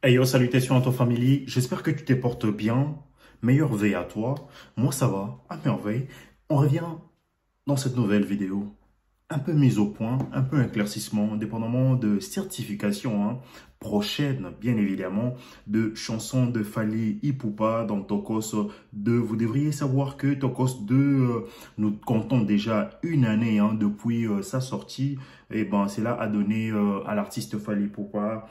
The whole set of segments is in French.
Hey yo, salutations à ton famille. J'espère que tu te portes bien. Meilleure veille à toi. Moi, ça va, à merveille. On revient dans cette nouvelle vidéo. Un peu mise au point, un peu éclaircissement, dépendamment de certification prochaine, bien évidemment, de chansons de Fally Ipupa dans Tokos 2. Vous devriez savoir que Tokos 2, nous comptons déjà une année depuis sa sortie. Et ben, cela a donné à l'artiste Fally Ipupa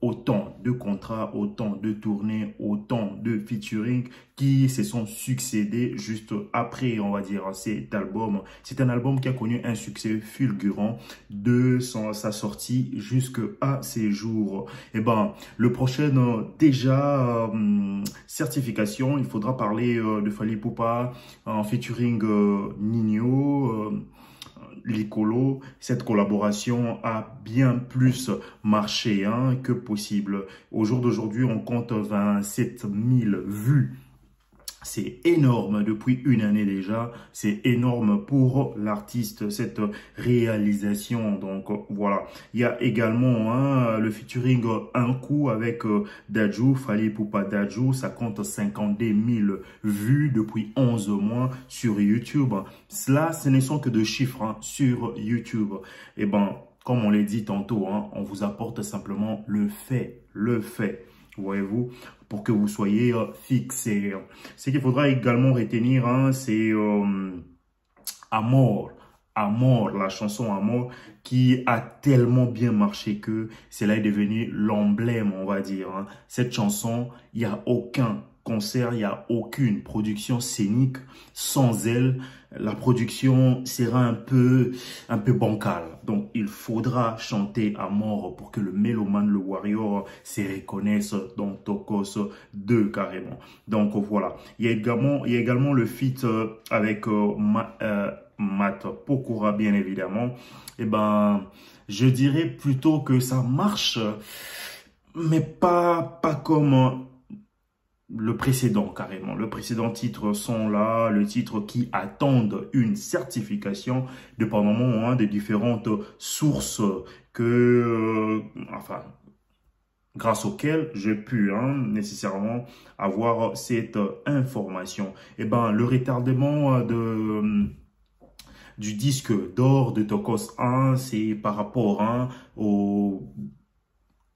autant de contrats, autant de tournées, autant de featuring qui se sont succédés juste après, on va dire, cet album. C'est un album qui a connu un succès fulgurant de sa sortie jusqu'à ces jours. Et ben, le prochain, déjà, certification, il faudra parler de Fally Ipupa en featuring Ninho, Licolo. Cette collaboration a bien plus marché que possible. Au jour d'aujourd'hui, on compte 27 000 vues. C'est énorme depuis une année déjà. C'est énorme pour l'artiste, cette réalisation. Donc voilà. Il y a également le featuring Un coup avec Dadju, Fally Ipupa Dadju. Ça compte 52 000 vues depuis 11 mois sur YouTube. Cela, ce ne sont que de chiffres sur YouTube. Et ben, comme on l'a dit tantôt, on vous apporte simplement le fait. Voyez-vous, pour que vous soyez fixés. Ce qu'il faudra également retenir, c'est Amor. Amor, la chanson Amor, qui a tellement bien marché que cela est devenu l'emblème, on va dire. Cette chanson, il n'y a aucun concert, il n'y a aucune production scénique sans elle. La production sera un peu bancale. Donc, il faudra chanter à mort pour que le mélomane, le warrior, se reconnaisse dans Tokos 2 carrément. Donc, voilà. Il y a également le feat avec Matt Pokora, bien évidemment. Eh ben, je dirais plutôt que ça marche, mais pas comme le précédent carrément. Le précédent titre sont là, le titre qui attendent une certification dépendamment des différentes sources que, grâce auxquelles j'ai pu nécessairement avoir cette information. Et ben, le retardement du disque d'or de Tokos 1, c'est par rapport au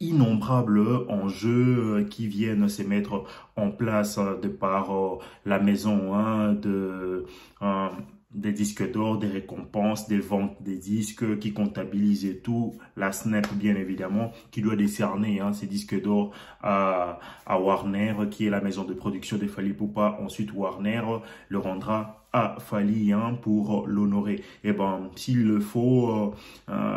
innombrables enjeux qui viennent se mettre en place de par la maison des disques d'or, des récompenses, des ventes des disques qui comptabilisent et tout. La Snap, bien évidemment, qui doit décerner ces disques d'or à Warner, qui est la maison de production de Fally Ipupa. Ensuite, Warner le rendra à Fally pour l'honorer. Et ben, s'il le faut,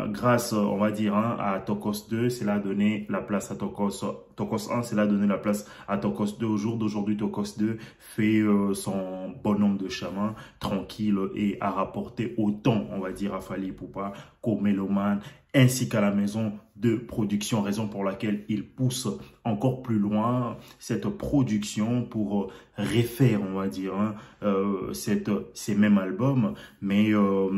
grâce, on va dire, à Tokos 2, cela a donné la place à Tokos 1, cela a donné la place à Tokos 2. Au jour d'aujourd'hui, Tokos 2 fait son bonhomme de chemin tranquille et a rapporté autant, on va dire, à Fally Ipupa qu'au mélomane, ainsi qu'à la maison de production, raison pour laquelle il pousse encore plus loin cette production pour refaire, on va dire, ces mêmes albums, mais au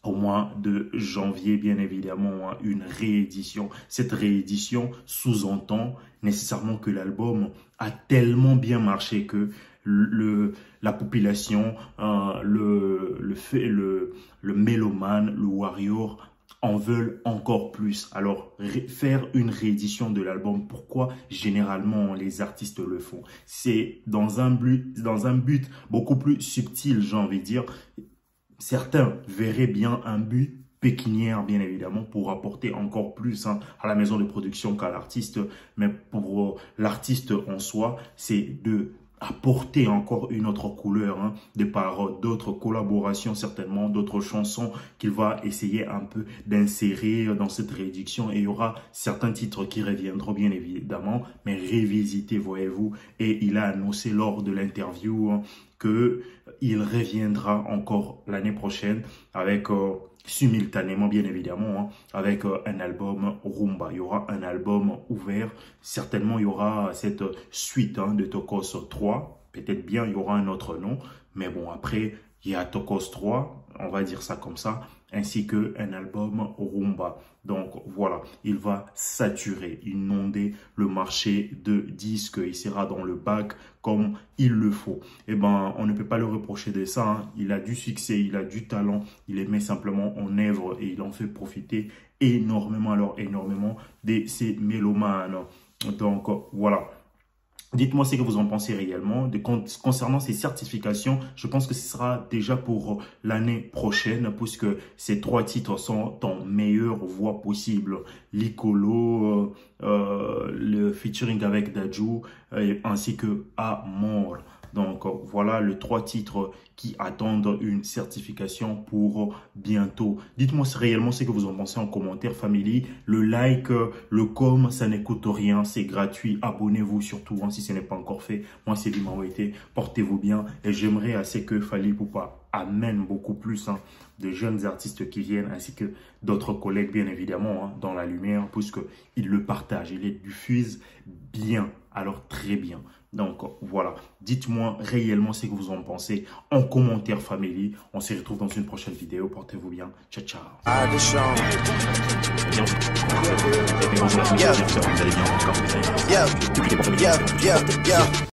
mois de janvier, bien évidemment, une réédition. Cette réédition sous-entend nécessairement que l'album a tellement bien marché que la population, le mélomane, le warrior en veulent encore plus. Alors, faire une réédition de l'album, pourquoi généralement les artistes le font? C'est dans un but beaucoup plus subtil, j'ai envie de dire. Certains verraient bien un but pécuniaire, bien évidemment, pour apporter encore plus à la maison de production qu'à l'artiste. Mais pour l'artiste en soi, c'est de apporter encore une autre couleur de par d'autres collaborations, certainement d'autres chansons qu'il va essayer un peu d'insérer dans cette réédition. Et il y aura certains titres qui reviendront bien évidemment, mais révisités, voyez-vous. Et il a annoncé lors de l'interview qu'il reviendra encore l'année prochaine avec simultanément, bien évidemment, avec un album Rumba. Il y aura un album ouvert. Certainement, il y aura cette suite de Tokos 3. Peut-être bien, il y aura un autre nom. Mais bon, après, il y a Tokos 3, on va dire ça comme ça. ainsi qu'un album rumba. Donc voilà, il va saturer, inonder le marché de disques. Il sera dans le bac comme il le faut. Eh ben, on ne peut pas le reprocher de ça, hein. Il a du succès, il a du talent, il les met simplement en œuvre et il en fait profiter énormément, alors énormément de ces mélomanes. Donc voilà. Dites-moi ce que vous en pensez réellement. Concernant ces certifications, je pense que ce sera déjà pour l'année prochaine, puisque ces 3 titres sont en meilleure voie possible. Licolo, le featuring avec Dadju, ainsi que Amor. Donc voilà les 3 titres qui attendent une certification pour bientôt. Dites-moi réellement ce que vous en pensez en commentaire, family. Le like, le com, ça ne coûte rien, c'est gratuit. Abonnez-vous surtout hein, si ce n'est pas encore fait. Moi, c'est Limaouete. Portez-vous bien et j'aimerais assez que Fally Ipupa amène beaucoup plus hein, de jeunes artistes qui viennent, ainsi que d'autres collègues, bien évidemment, hein, dans la lumière, puisqu'ils le partagent, ils les diffusent bien, alors très bien. Donc voilà, dites-moi réellement ce que vous en pensez en commentaire, family. On se retrouve dans une prochaine vidéo. Portez-vous bien. Ciao, ciao.